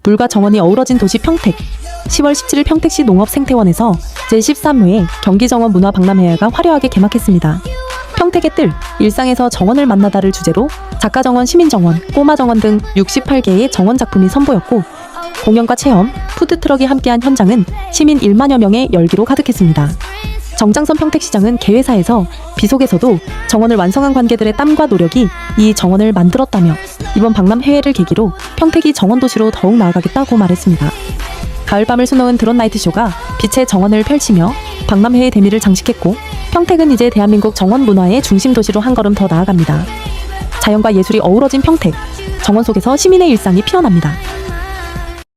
물과 정원이 어우러진 도시 평택. 10월 17일 평택시 농업생태원에서 제13회 경기정원 문화박람회가 화려하게 개막했습니다. 평택의 뜰, 일상에서 정원을 만나다를 주제로 작가정원, 시민정원, 꼬마정원 등 68개의 정원 작품이 선보였고, 공연과 체험, 푸드트럭이 함께한 현장은 시민 1만여 명의 열기로 가득했습니다. 정장선 평택시장은 개회사에서 비 속에서도 정원을 완성한 관계들의 땀과 노력이 이 정원을 만들었다며 이번 박람회를 계기로 평택이 정원도시로 더욱 나아가겠다고 말했습니다. 가을밤을 수놓은 드론 나이트쇼가 빛의 정원을 펼치며 박람회의 대미를 장식했고, 평택은 이제 대한민국 정원 문화의 중심 도시로 한 걸음 더 나아갑니다. 자연과 예술이 어우러진 평택, 정원 속에서 시민의 일상이 피어납니다.